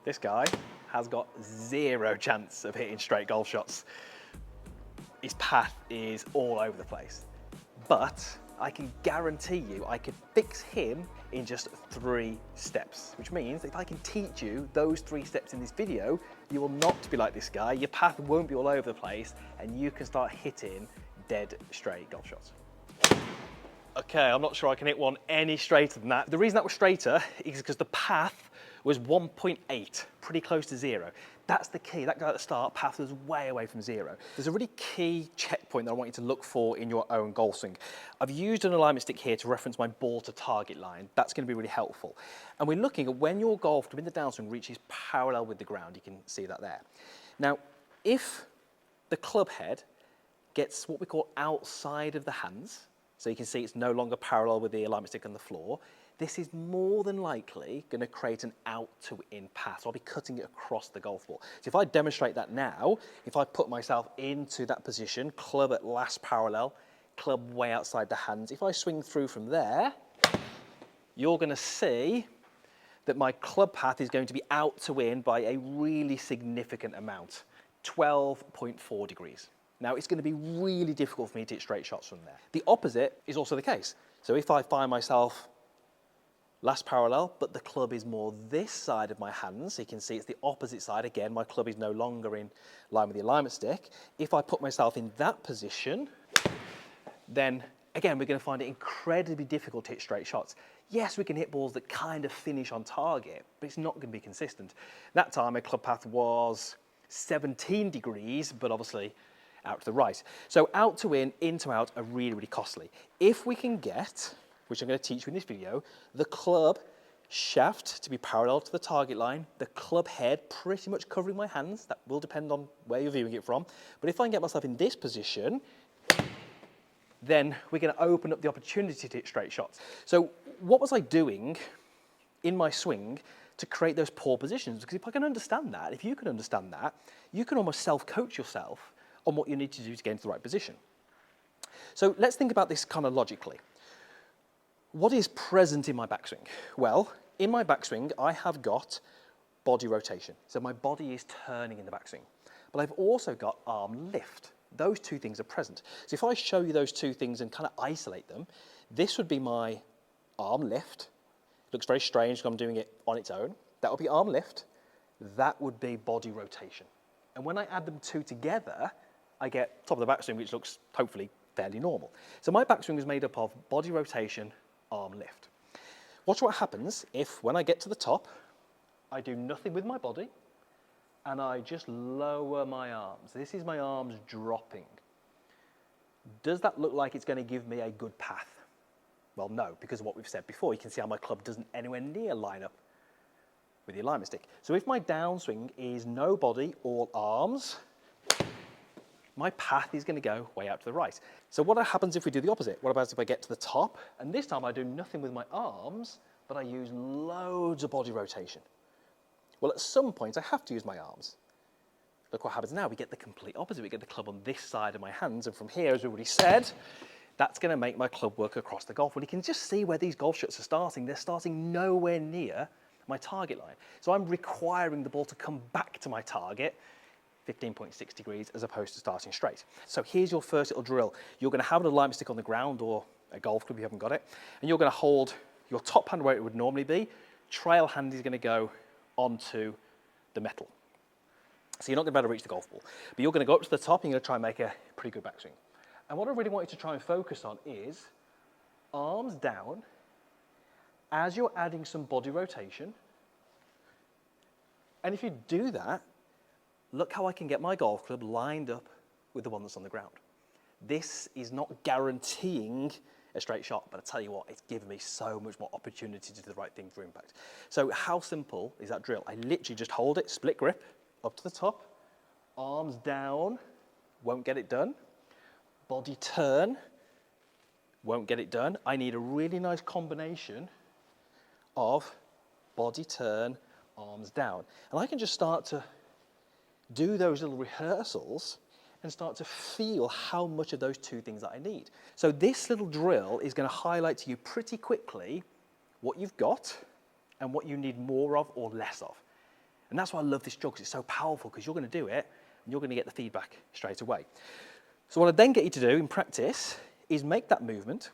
This guy has got zero chance of hitting straight golf shots. His path is all over the place. But I can guarantee you I could fix him in just 3 steps, which means if I can teach you those 3 steps in this video, you will not be like this guy, your path won't be all over the place, and you can start hitting dead straight golf shots. Okay, I'm not sure I can hit one any straighter than that. The reason that was straighter is because the path was 1.8, pretty close to 0. That's the key. That guy at the start, path was way away from 0. There's a really key checkpoint that I want you to look for in your own golf swing. I've used an alignment stick here to reference my ball to target line. That's going to be really helpful. And we're looking at when your golf club in the downswing reaches parallel with the ground. You can see that there. Now, if the club head gets what we call outside of the hands, so you can see it's no longer parallel with the alignment stick on the floor, this is more than likely going to create an out to in path. So I'll be cutting it across the golf ball. So if I demonstrate that now, if I put myself into that position, club at last parallel, club way outside the hands, if I swing through from there, you're going to see that my club path is going to be out to in by a really significant amount, 12.4 degrees. Now, it's going to be really difficult for me to hit straight shots from there. The opposite is also the case. So if I find myself last parallel, but the club is more this side of my hands, so you can see it's the opposite side. Again, my club is no longer in line with the alignment stick. If I put myself in that position, then again, we're going to find it incredibly difficult to hit straight shots. Yes, we can hit balls that kind of finish on target, but it's not going to be consistent. That time, my club path was 17 degrees, but obviously out to the right. So out to in to out are really, really costly. If we can get, which I'm going to teach you in this video, the club shaft to be parallel to the target line, the club head pretty much covering my hands, that will depend on where you're viewing it from, but if I can get myself in this position, then we're going to open up the opportunity to hit straight shots. So what was I doing in my swing to create those poor positions? Because if I can understand that, if you can understand that, you can almost self-coach yourself on what you need to do to get into the right position. So let's think about this kind of logically. What is present in my backswing? Well, in my backswing, I have got body rotation. So my body is turning in the backswing. But I've also got arm lift. Those 2 things are present. So if I show you those 2 things and kind of isolate them, this would be my arm lift. It looks very strange because I'm doing it on its own. That would be arm lift. That would be body rotation. And when I add them 2 together, I get top of the backswing, which looks hopefully fairly normal. So my backswing is made up of body rotation, arm lift. Watch what happens if, when I get to the top, I do nothing with my body and I just lower my arms. This is my arms dropping. Does that look like it's going to give me a good path? Well, no, because of what we've said before. You can see how my club doesn't anywhere near line up with the alignment stick. So if my downswing is no body, all arms, my path is going to go way out to the right. So what happens if we do the opposite? What about if I get to the top, and this time I do nothing with my arms, but I use loads of body rotation? Well, at some point, I have to use my arms. Look what happens now. We get the complete opposite. We get the club on this side of my hands, and from here, as we already said, that's going to make my club work across the golf. Well, you can just see where these golf shots are starting. They're starting nowhere near my target line. So I'm requiring the ball to come back to my target 15.6 degrees as opposed to starting straight. So here's your first little drill. You're going to have an alignment stick on the ground or a golf club if you haven't got it, and you're going to hold your top hand where it would normally be. Trail hand is going to go onto the metal. So you're not going to be able to reach the golf ball, but you're going to go up to the top and you're going to try and make a pretty good backswing. And what I really want you to try and focus on is arms down as you're adding some body rotation. And if you do that, look how I can get my golf club lined up with the one that's on the ground. This is not guaranteeing a straight shot, but I tell you what, it's given me so much more opportunity to do the right thing for impact. So how simple is that drill? I literally just hold it, split grip, up to the top, arms down, won't get it done. Body turn, won't get it done. I need a really nice combination of body turn, arms down. And I can just start to do those little rehearsals and start to feel how much of those 2 things that I need. So this little drill is going to highlight to you pretty quickly what you've got and what you need more of or less of. And that's why I love this drill, because it's so powerful, because you're going to do it and you're going to get the feedback straight away. So what I then get you to do in practice is make that movement,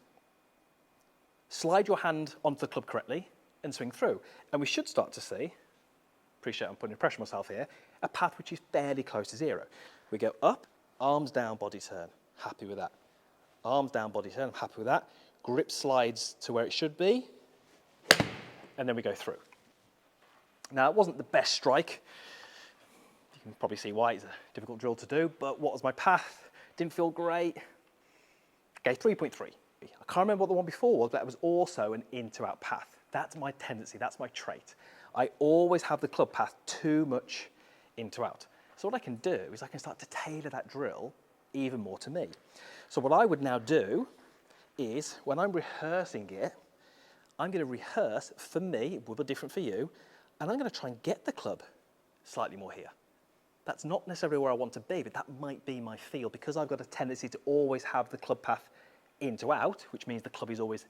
slide your hand onto the club correctly and swing through. And we should start to see, appreciate I'm putting pressure on myself here, a path which is fairly close to zero. We go up, arms down, body turn, happy with that. Arms down, body turn, I'm happy with that. Grip slides to where it should be, and then we go through. Now, it wasn't the best strike. You can probably see why it's a difficult drill to do, but what was my path? Didn't feel great. Okay, 3.3. I can't remember what the one before was, but it was also an in to out path. That's my tendency, that's my trait. I always have the club path too much in to out. So what I can do is I can start to tailor that drill even more to me. So what I would now do is, when I'm rehearsing it, I'm going to rehearse, for me, it will be different for you, and I'm going to try and get the club slightly more here. That's not necessarily where I want to be, but that might be my feel, because I've got a tendency to always have the club path in to out, which means the club is always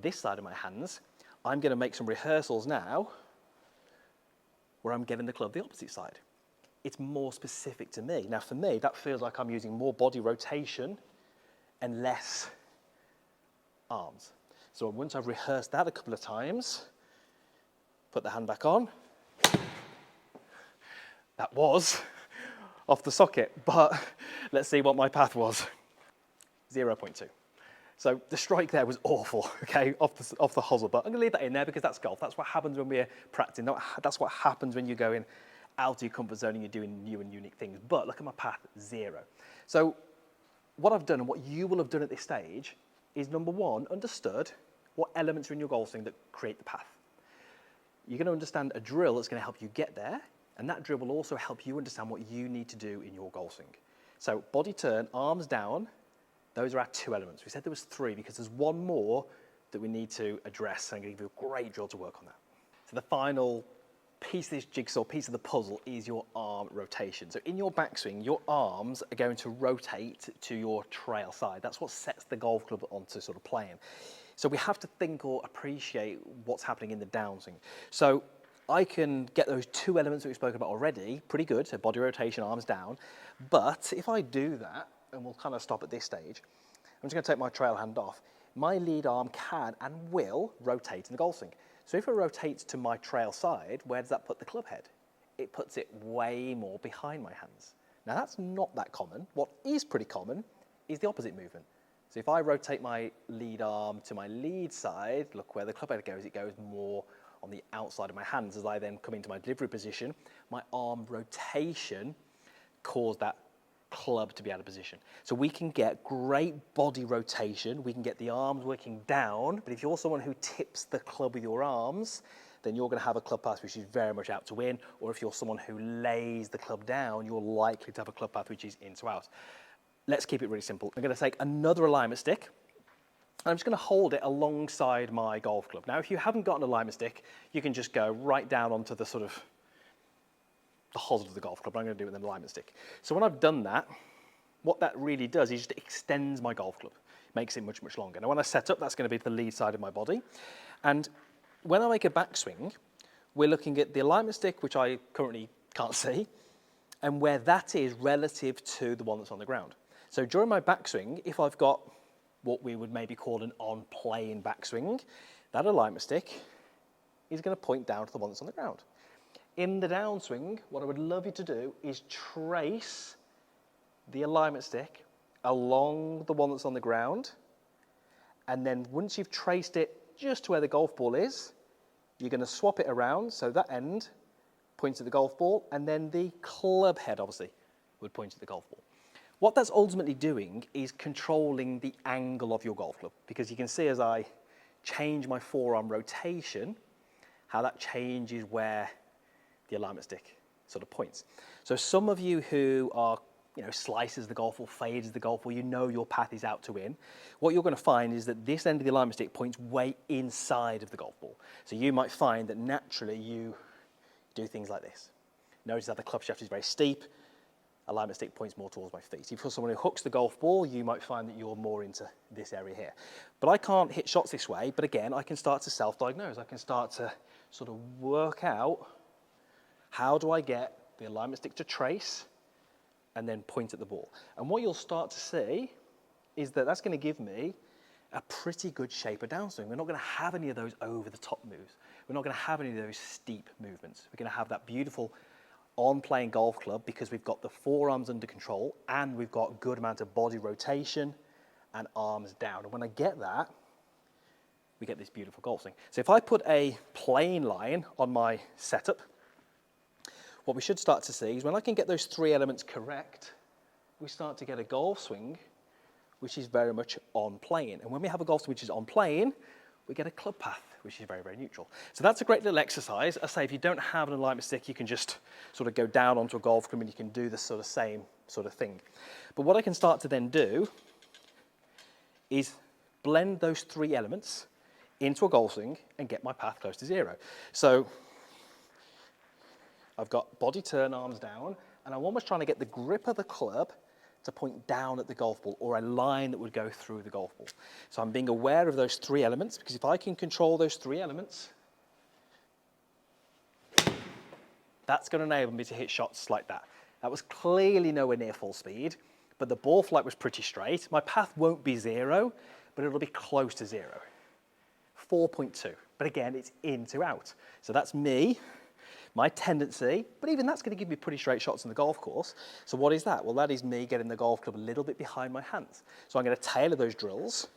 this side of my hands. I'm going to make some rehearsals now where I'm getting the club the opposite side. It's more specific to me. Now for me, that feels like I'm using more body rotation and less arms. So once I've rehearsed that a couple of times, put the hand back on. That was off the socket, but let's see what my path was. 0.2. So the strike there was awful, okay, off the hosel, but I'm gonna leave that in there because that's golf. That's what happens when we're practicing. That's what happens when you're going out of your comfort zone and you're doing new and unique things. But look at my path, 0. So what I've done and what you will have done at this stage is, number one, understood what elements are in your golf swing that create the path. You're going to understand a drill that's going to help you get there, and that drill will also help you understand what you need to do in your golf swing. So body turn, arms down, those are our 2 elements. We said there was 3 because there's one more that we need to address, and I'm going to give you a great drill to work on that. So the final piece of this jigsaw, piece of the puzzle, is your arm rotation. So in your backswing, your arms are going to rotate to your trail side. That's what sets the golf club onto sort of playing. So we have to think or appreciate what's happening in the downswing. So I can get those 2 elements that we've spoken about already pretty good, so body rotation, arms down. But if I do that, and we'll kind of stop at this stage, I'm just going to take my trail hand off. My lead arm can and will rotate in the golf swing. So if it rotates to my trail side, where does that put the club head? It puts it way more behind my hands. Now that's not that common. What is pretty common is the opposite movement. So if I rotate my lead arm to my lead side, look where the club head goes, it goes more on the outside of my hands. As I then come into my delivery position, my arm rotation caused that club to be out of position. So we can get great body rotation, we can get the arms working down, but if you're someone who tips the club with your arms, then you're going to have a club path which is very much out to win, or if you're someone who lays the club down, you're likely to have a club path which is in to out. Let's keep it really simple. I'm going to take another alignment stick, and I'm just going to hold it alongside my golf club. Now, if you haven't got an alignment stick, you can just go right down onto the sort of the hosel of the golf club. I'm going to do it with an alignment stick. So when I've done that, what that really does is just extends my golf club, makes it much, much longer. Now when I set up, that's going to be the lead side of my body. And when I make a backswing, we're looking at the alignment stick, which I currently can't see, and where that is relative to the one that's on the ground. So during my backswing, if I've got what we would maybe call an on-plane backswing, that alignment stick is going to point down to the one that's on the ground. In the downswing, what I would love you to do is trace the alignment stick along the one that's on the ground, and then once you've traced it just to where the golf ball is, you're going to swap it around, so that end points at the golf ball, and then the club head, obviously, would point at the golf ball. What that's ultimately doing is controlling the angle of your golf club, because you can see as I change my forearm rotation, how that changes where the alignment stick sort of points. So some of you who are, slices the golf ball, fades the golf ball, you know your path is out to win. What you're going to find is that this end of the alignment stick points way inside of the golf ball. So you might find that naturally you do things like this. Notice that the club shaft is very steep, alignment stick points more towards my feet. If you're someone who hooks the golf ball, you might find that you're more into this area here. But I can't hit shots this way, but again, I can start to self-diagnose. I can start to sort of work out how do I get the alignment stick to trace and then point at the ball? And what you'll start to see is that that's going to give me a pretty good shape of downswing. We're not going to have any of those over-the-top moves. We're not going to have any of those steep movements. We're going to have that beautiful on-playing golf club because we've got the forearms under control and we've got a good amount of body rotation and arms down. And when I get that, we get this beautiful golf swing. So if I put a plane line on my setup, what we should start to see is when I can get those three elements correct, we start to get a golf swing which is very much on plane. And when we have a golf swing which is on plane, we get a club path, which is very, very neutral. So that's a great little exercise. I say if you don't have an alignment stick, you can just sort of go down onto a golf club and you can do the sort of same sort of thing. But what I can start to then do is blend those three elements into a golf swing and get my path close to zero. So I've got body turn, arms down, and I'm almost trying to get the grip of the club to point down at the golf ball, or a line that would go through the golf ball. So I'm being aware of those three elements, because if I can control those three elements, that's going to enable me to hit shots like that. That was clearly nowhere near full speed, but the ball flight was pretty straight. My path won't be zero, but it'll be close to zero. 4.2, but again, it's in to out. So that's me, my tendency, but even that's going to give me pretty straight shots on the golf course. So what is that? Well, that is me getting the golf club a little bit behind my hands. So I'm going to tailor those drills.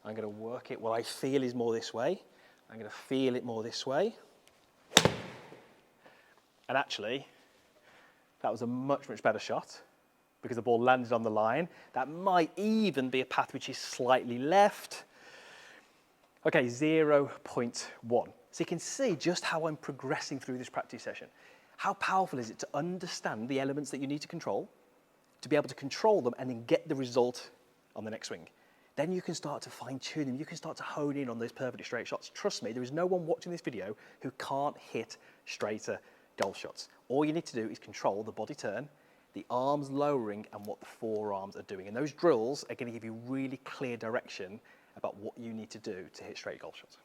I'm going to work it what I feel is more this way. I'm going to feel it more this way. And actually, that was a much, much better shot because the ball landed on the line. That might even be a path which is slightly left. Okay, 0.1. So you can see just how I'm progressing through this practice session. How powerful is it to understand the elements that you need to control, to be able to control them and then get the result on the next swing. Then you can start to fine tune them. You can start to hone in on those perfectly straight shots. Trust me, there is no one watching this video who can't hit straighter golf shots. All you need to do is control the body turn, the arms lowering, and what the forearms are doing. And those drills are going to give you really clear direction about what you need to do to hit straight golf shots.